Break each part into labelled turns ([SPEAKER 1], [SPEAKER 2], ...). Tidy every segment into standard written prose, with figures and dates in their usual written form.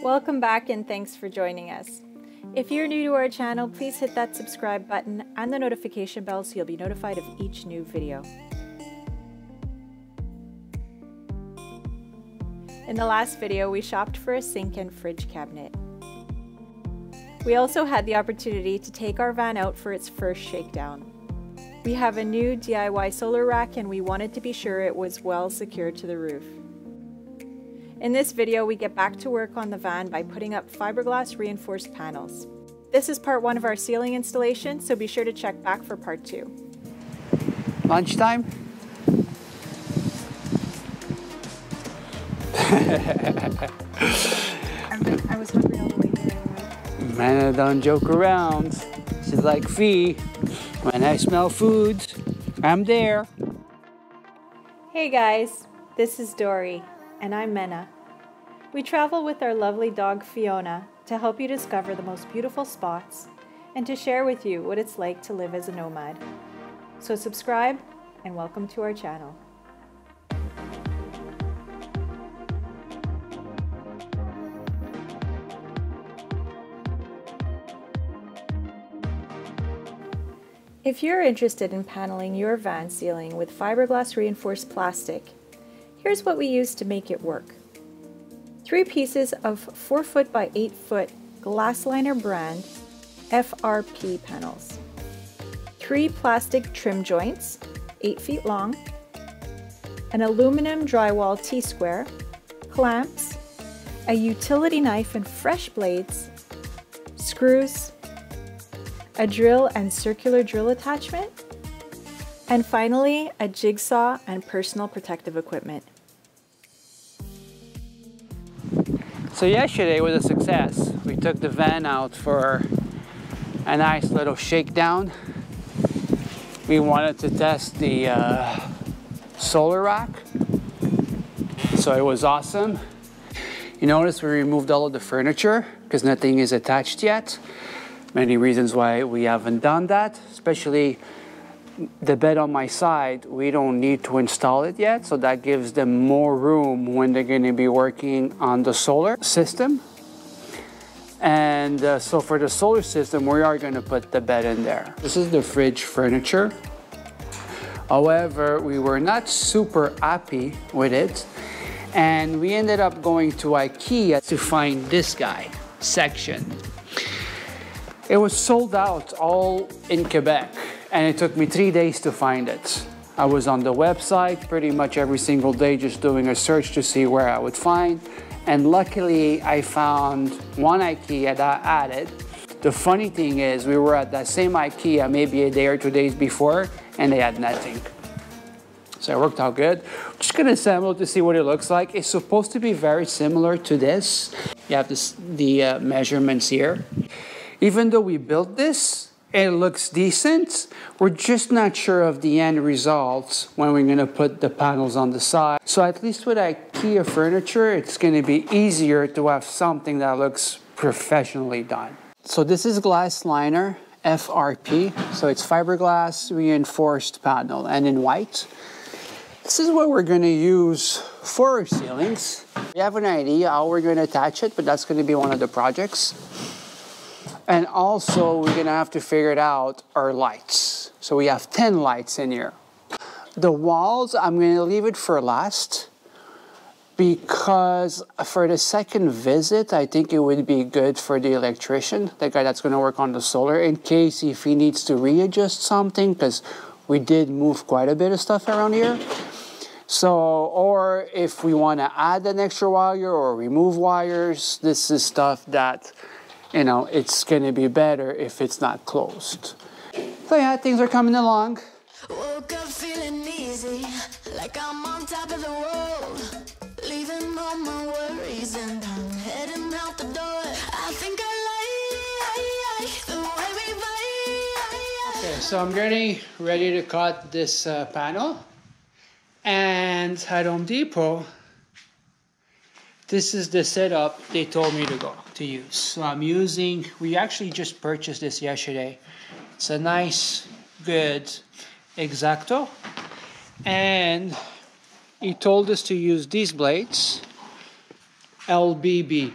[SPEAKER 1] Welcome back and thanks for joining us. If you're new to our channel, please hit that subscribe button and the notification bell so you'll be notified of each new video. In the last video, we shopped for a sink and fridge cabinet. We also had the opportunity to take our van out for its first shakedown. We have a new DIY solar rack and we wanted to be sure it was well secured to the roof. In this video, we get back to work on the van by putting up fiberglass reinforced panels. This is part 1 of our ceiling installation, so be sure to check back for part 2.
[SPEAKER 2] Lunchtime?
[SPEAKER 1] I was hungry all the way here.
[SPEAKER 2] Man, I don't joke around. She's like Fee. When I smell food, I'm there.
[SPEAKER 1] Hey guys, this is Dory, and I'm Mena. We travel with our lovely dog Fiona to help you discover the most beautiful spots and to share with you what it's like to live as a nomad. So subscribe and welcome to our channel. If you're interested in paneling your van ceiling with fiberglass reinforced plastic, here's what we use to make it work. 3 pieces of 4 foot by 8 foot Glasliner brand FRP panels, 3 plastic trim joints, 8 feet long, an aluminum Drywall T Square, clamps, a utility knife and fresh blades, screws, a drill and circular drill attachment, and finally a jigsaw and personal protective equipment.
[SPEAKER 2] So yesterday was a success. We took the van out for a nice little shakedown. We wanted to test the solar rack, so it was awesome. You notice we removed all of the furniture because nothing is attached yet. Many reasons why we haven't done that, especially the bed on my side. We don't need to install it yet, so that gives them more room when they're going to be working on the solar system. And so for the solar system, we are going to put the bed in there. This is the fridge furniture. However, we were not super happy with it, and we ended up going to IKEA to find this guy section. It was sold out all in Quebec, and it took me 3 days to find it. I was on the website pretty much every single day just doing a search to see where I would find, and luckily I found one IKEA that had it. The funny thing is, we were at that same IKEA maybe a day or 2 days before, and they had nothing. So it worked out good. I'm just gonna assemble to see what it looks like. It's supposed to be very similar to this. You have the measurements here. Even though we built this, it looks decent. We're just not sure of the end results when we're gonna put the panels on the side. So at least with IKEA furniture, it's gonna be easier to have something that looks professionally done. So this is Glasliner FRP. So it's fiberglass reinforced panel and in white. This is what we're gonna use for our ceilings. We have an idea how we're gonna attach it, but that's gonna be one of the projects. And also, we're gonna have to figure it out our lights. So we have 10 lights in here. The walls, I'm gonna leave it for last because for the second visit, I think it would be good for the electrician, the guy that's gonna work on the solar, in case if he needs to readjust something, because we did move quite a bit of stuff around here. So, or if we wanna add an extra wire or remove wires, this is stuff that, you know, it's gonna be better if it's not closed. So yeah, things are coming along.
[SPEAKER 3] Woke up feeling easy, like I'm on top of the world. Leaving all my worries and I'm heading out the door. I think I like the way we vibe.
[SPEAKER 2] Okay, so I'm getting ready to cut this panel. And at Home Depot, this is the setup they told me to use. So I'm using, we actually just purchased this yesterday. It's a nice, good X-Acto. And he told us to use these blades, LBB.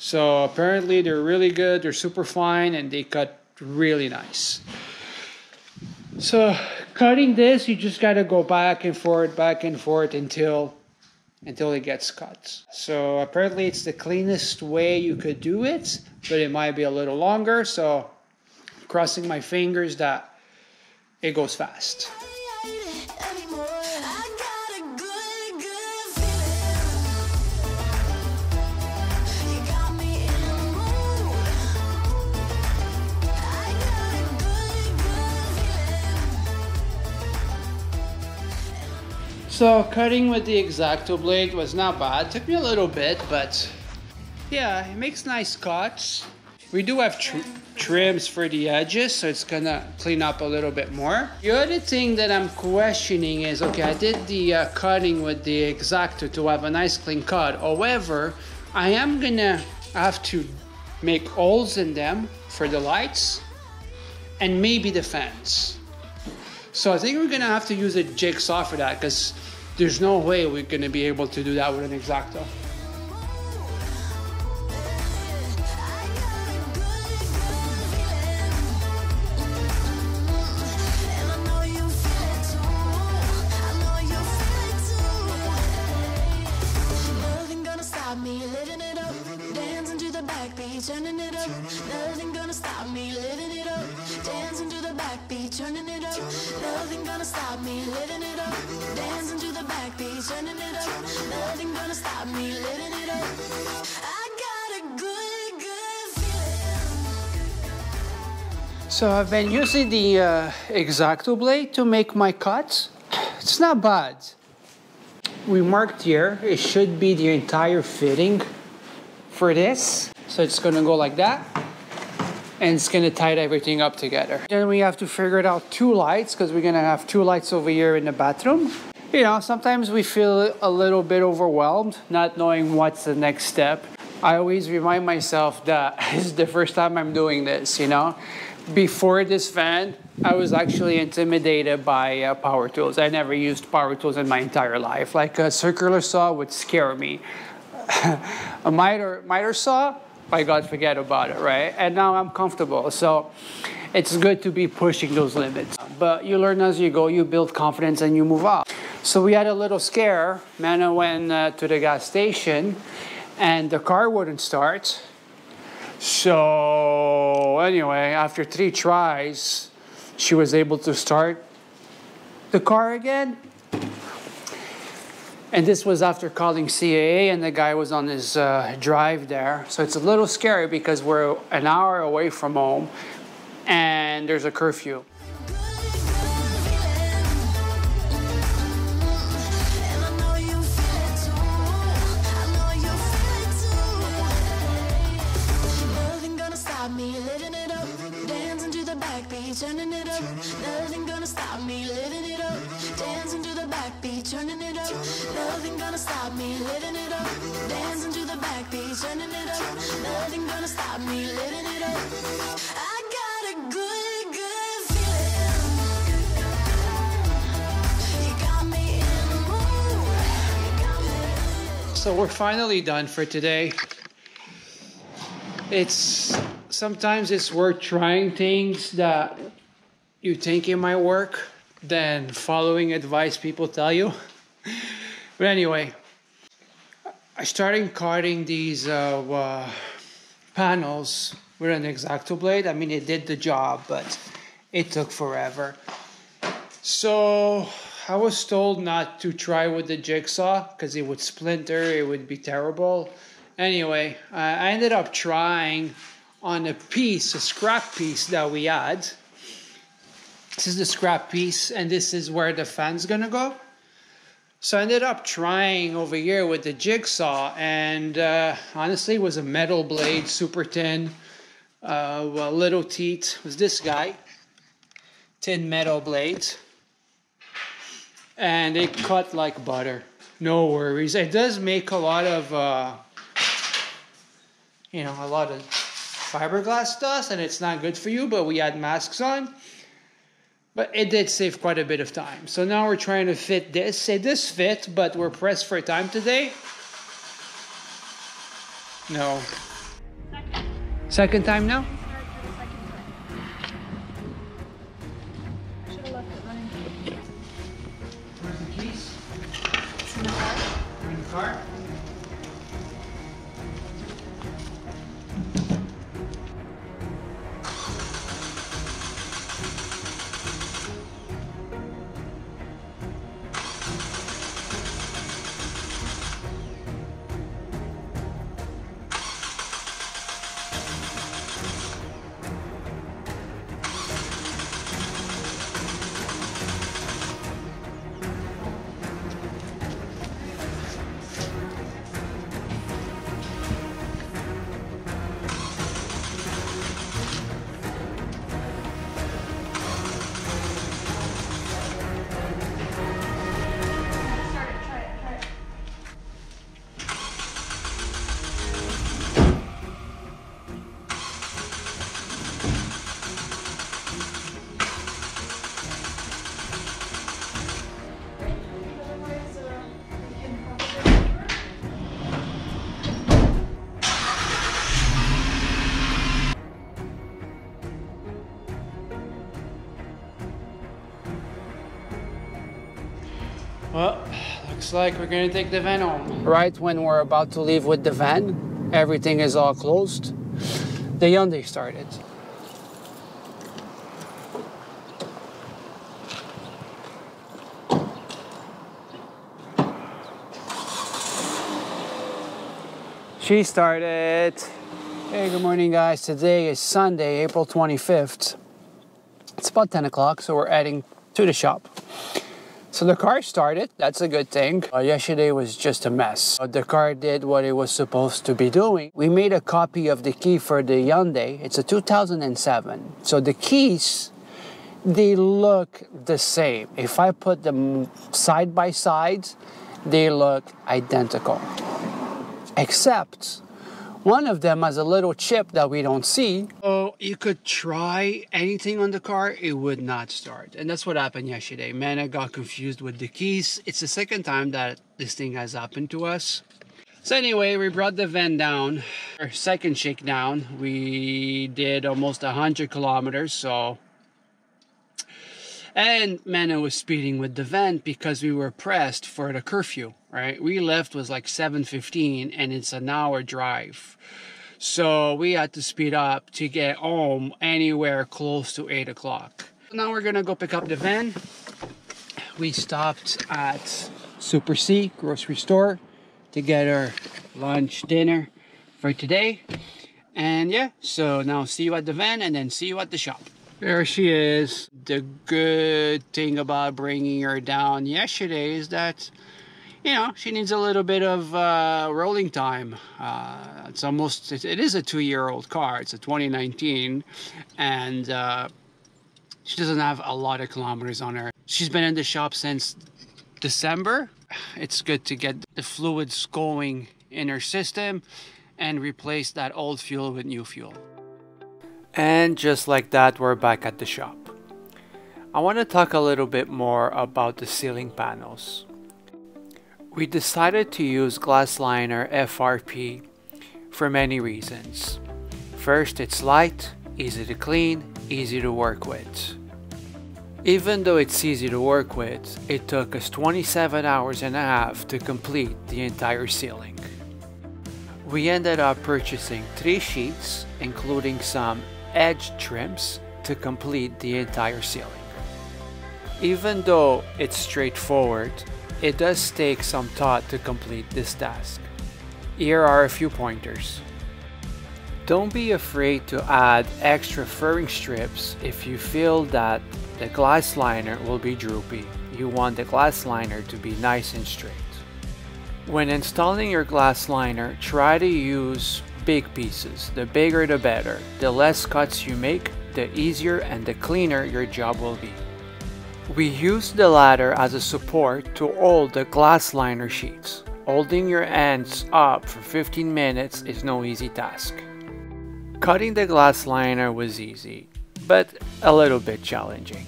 [SPEAKER 2] So apparently they're really good, they're super fine, and they cut really nice. So cutting this, you just gotta go back and forth until it gets cut. So apparently it's the cleanest way you could do it, but it might be a little longer, so I'm crossing my fingers that it goes fast. So cutting with the X-Acto blade was not bad. It took me a little bit, but yeah, it makes nice cuts. We do have trims for the edges, so it's gonna clean up a little bit more. The other thing that I'm questioning is, okay, I did the cutting with the X-Acto to have a nice clean cut. However, I am gonna have to make holes in them for the lights and maybe the fans. So I think we're gonna have to use a jigsaw for that, because there's no way we're gonna be able to do that with an X-Acto.
[SPEAKER 3] Turning it up, nothing gonna stop me living it up. Dancing to the backbeat, turning it up. Nothing gonna stop me living it up. Dancing to the backbeat, turning it up. Nothing gonna stop me living it up. I got a good feeling.
[SPEAKER 2] So I've been using the X-Acto blade to make my cuts. It's not bad. We marked here, it should be the entire fitting for this. So it's gonna go like that, and it's gonna tie everything up together. Then we have to figure it out 2 lights, because we're gonna have 2 lights over here in the bathroom. You know, sometimes we feel a little bit overwhelmed, not knowing what's the next step. I always remind myself that this is the first time I'm doing this, you know? Before this van, I was actually intimidated by power tools. I never used power tools in my entire life. Like a circular saw would scare me. A miter saw, by God, forget about it, right? And now I'm comfortable, so it's good to be pushing those limits. But you learn as you go, you build confidence, and you move on. So we had a little scare. Mana went to the gas station, and the car wouldn't start. So anyway, after 3 tries, she was able to start the car again. And this was after calling CAA, and the guy was on his drive there. So it's a little scary because we're an hour away from home and there's a curfew.
[SPEAKER 3] Turning it up, nothing gonna stop me living it up. Dancing to the backbeat, turning it up. Nothing gonna stop me living it up. Dancing to the backbeat, turning it up. Nothing gonna stop me living it up. I got a good feeling. You got me in the mood.
[SPEAKER 2] So we're finally done for today. Sometimes it's worth trying things that you think it might work than following advice people tell you. But anyway, I started cutting these panels with an X-Acto blade. I mean, it did the job, but it took forever. So I was told not to try with the jigsaw because it would splinter, it would be terrible. Anyway, I ended up trying on a scrap piece that we had. This is the scrap piece, and this is where the fan's gonna go. So I ended up trying over here with the jigsaw, and honestly, it was a metal blade, super thin, little teeth. It was this guy, thin metal blade, and it cut like butter. No worries. It does make a lot of, a lot of fiberglass dust, and it's not good for you, but we had masks on. But it did save quite a bit of time. So now we're trying to fit this. This fit, but we're pressed for time today. No. Second time now?
[SPEAKER 1] Should have left it running.
[SPEAKER 2] Where's the keys?
[SPEAKER 1] It's in the car.
[SPEAKER 2] They're in the car. Well, looks like we're gonna take the van home. Right when we're about to leave with the van, everything is all closed. The Hyundai started. She started. Hey, good morning guys. Today is Sunday, April 25th. It's about 10 o'clock, so we're heading to the shop. So the car started, that's a good thing. Yesterday was just a mess. The car did what it was supposed to be doing. We made a copy of the key for the Hyundai. It's a 2007. So the keys, they look the same. If I put them side by side, they look identical. Except one of them has a little chip that we don't see. So you could try anything on the car, it would not start. And that's what happened yesterday. Man, I got confused with the keys. It's the second time that this thing has happened to us. So anyway, we brought the van down. Our second shakedown, we did almost 100 kilometers, so. And man, I was speeding with the van because we were pressed for the curfew, right? We left was like 7:15 and it's an hour drive. So we had to speed up to get home anywhere close to 8 o'clock. Now we're gonna go pick up the van. We stopped at Super C grocery store to get our lunch, dinner for today. And yeah, so now see you at the van and then see you at the shop. There she is. The good thing about bringing her down yesterday is that, you know, she needs a little bit of rolling time. It is a 2-year-old car. It's a 2019, and she doesn't have a lot of kilometers on her. She's been in the shop since December. It's good to get the fluids going in her system and replace that old fuel with new fuel. And just like that, we're back at the shop. I want to talk a little bit more about the ceiling panels. We decided to use Glasliner FRP for many reasons. First, it's light, easy to clean, easy to work with. Even though it's easy to work with, it took us 27 hours and a half to complete the entire ceiling. We ended up purchasing 3 sheets, including some edge trims to complete the entire ceiling. Even though it's straightforward, it does take some thought to complete this task. Here are a few pointers. Don't be afraid to add extra furring strips if you feel that the glass liner will be droopy. You want the glass liner to be nice and straight. When installing your glass liner, try to use big pieces. The bigger the better. The less cuts you make, the easier and the cleaner your job will be. We use the ladder as a support to hold the glass liner sheets. Holding your hands up for 15 minutes is no easy task. Cutting the glass liner was easy, but a little bit challenging.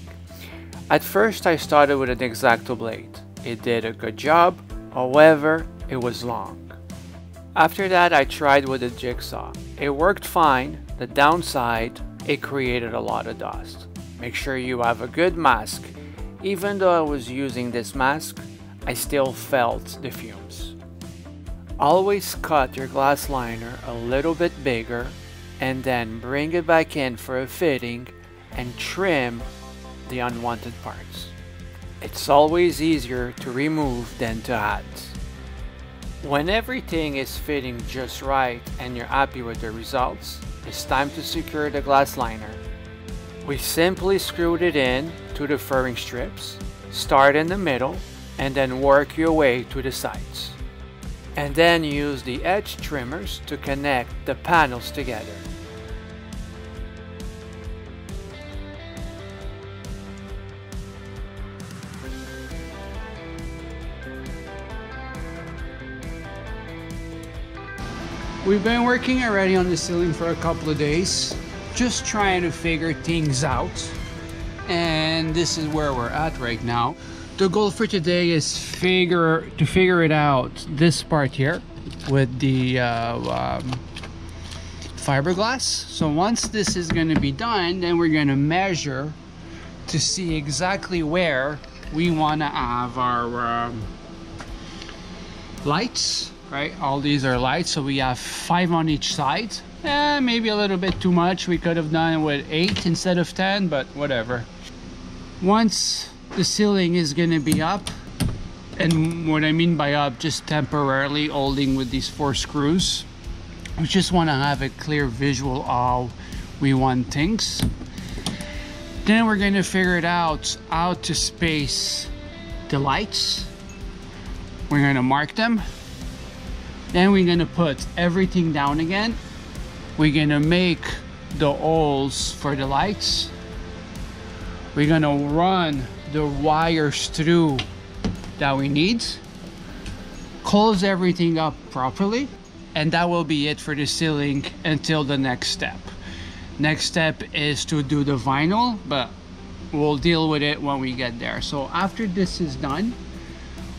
[SPEAKER 2] At first I started with an X-Acto blade. It did a good job, however, it was long. After that, I tried with a jigsaw. It worked fine. The downside, it created a lot of dust. Make sure you have a good mask. Even though I was using this mask, I still felt the fumes. Always cut your glass liner a little bit bigger and then bring it back in for a fitting and trim the unwanted parts. It's always easier to remove than to add. When everything is fitting just right and you're happy with the results, it's time to secure the glass liner. We simply screwed it in to the furring strips, start in the middle, and then work your way to the sides. And then use the edge trimmers to connect the panels together. We've been working already on the ceiling for a couple of days, just trying to figure things out, and this is where we're at right now. The goal for today is to figure it out, this part here with the fiberglass. So once this is going to be done, then we're going to measure to see exactly where we want to have our lights. Right, all these are lights, so we have 5 on each side. Maybe a little bit too much. We could have done it with 8 instead of 10, but whatever. Once the ceiling is gonna be up, and what I mean by up, just temporarily holding with these 4 screws, we just want to have a clear visual of how we want things. Then we're gonna figure it out how to space the lights. We're gonna mark them. Then we're gonna put everything down again. We're gonna make the holes for the lights. We're gonna run the wires through that we need. Close everything up properly. And that will be it for the ceiling until the next step. Next step is to do the vinyl, but we'll deal with it when we get there. So after this is done,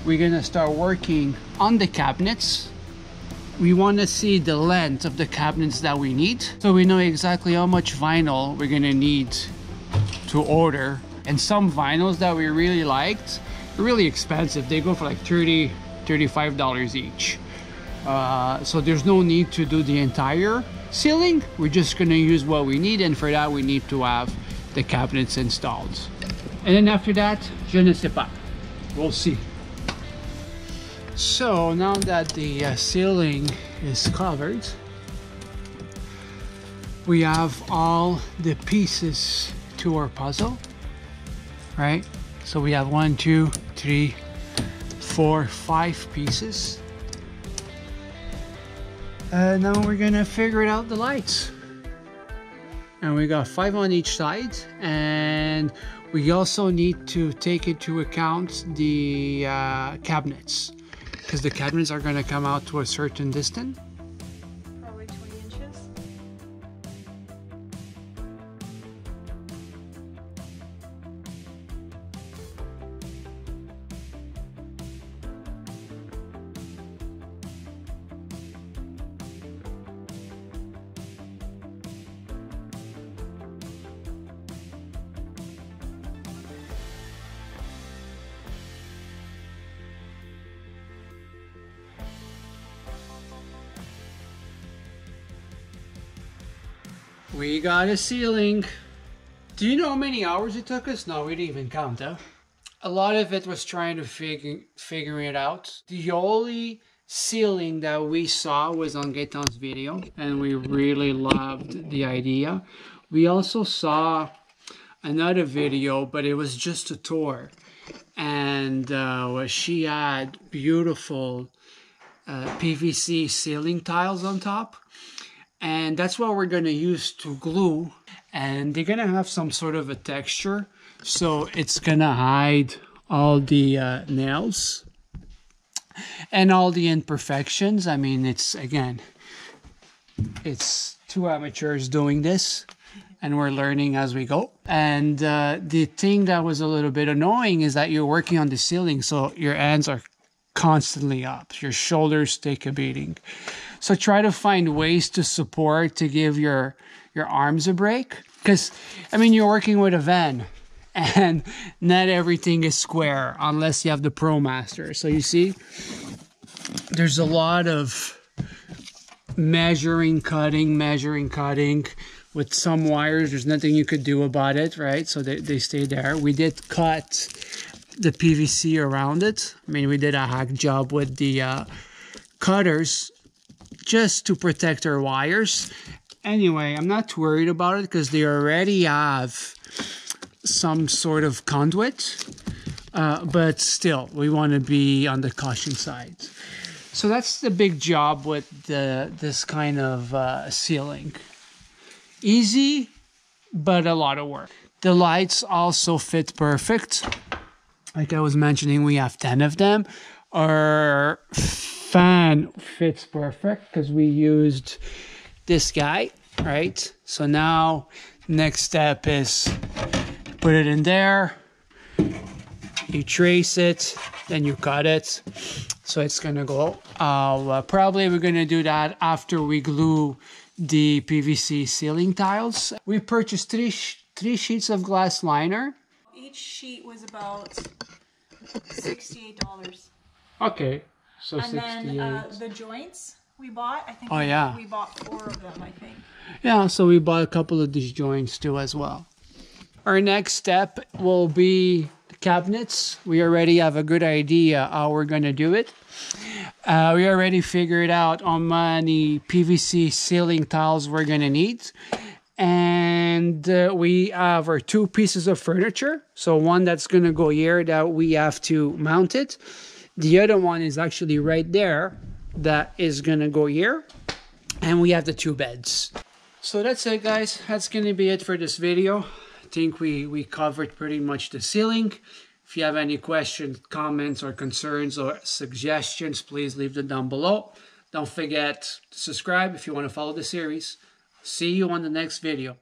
[SPEAKER 2] we're gonna start working on the cabinets. We want to see the length of the cabinets that we need, so we know exactly how much vinyl we're gonna need to order. And some vinyls that we really liked are really expensive. They go for like $30, $35 each. So there's no need to do the entire ceiling. We're just gonna use what we need, and for that we need to have the cabinets installed. And then after that, je ne sais pas. We'll see. So now that the ceiling is covered, we have all the pieces to our puzzle, right? So we have 1, 2, 3, 4, 5 pieces. Now we're gonna figure it out the lights. And we got 5 on each side, and we also need to take into account the cabinets, because the cabinets are going to come out to a certain distance.
[SPEAKER 1] Probably 20 inches.
[SPEAKER 2] We got a ceiling. Do you know how many hours it took us? No, we didn't even count, huh? A lot of it was trying to figure it out. The only ceiling that we saw was on Gaetan's video, and we really loved the idea. We also saw another video, but it was just a tour, and she had beautiful PVC ceiling tiles on top. And that's what we're gonna use to glue, and they're gonna have some sort of a texture, so it's gonna hide all the nails and all the imperfections. I mean, it's two amateurs doing this, and we're learning as we go. And the thing that was a little bit annoying is that you're working on the ceiling, so your hands are constantly up, your shoulders take a beating. So try to find ways to support to give your arms a break. Because, I mean, you're working with a van and not everything is square unless you have the ProMaster. So you see, there's a lot of measuring, cutting with some wires. There's nothing you could do about it, right? So they stay there. We did cut the PVC around it. I mean, we did a hack job with the cutters just to protect our wires. Anyway, I'm not too worried about it because they already have some sort of conduit, but still, we want to be on the caution side. So that's the big job with this kind of ceiling. Easy, but a lot of work. The lights also fit perfect. Like I was mentioning, we have 10 of them. Our fan fits perfect because we used this guy, right? So now next step is put it in there, you trace it, then you cut it. So it's gonna go. Probably we're gonna do that after we glue the PVC ceiling tiles. We purchased three sheets of Glasliner.
[SPEAKER 1] Each sheet was about $68.
[SPEAKER 2] Okay, so
[SPEAKER 1] and
[SPEAKER 2] 68.
[SPEAKER 1] then the joints we bought, I think we bought 4 of them, I think.
[SPEAKER 2] Yeah, so we bought a couple of these joints too as well. Our next step will be the cabinets. We already have a good idea how we're gonna do it. We already figured out how many PVC ceiling tiles we're gonna need. And we have our 2 pieces of furniture. So one that's gonna go here that we have to mount it. The other one is actually right there that is gonna go here. And we have the 2 beds. So that's it, guys. That's gonna be it for this video. I think we covered pretty much the ceiling. If you have any questions, comments, or concerns, or suggestions, please leave them down below. Don't forget to subscribe if you want to follow the series. See you on the next video.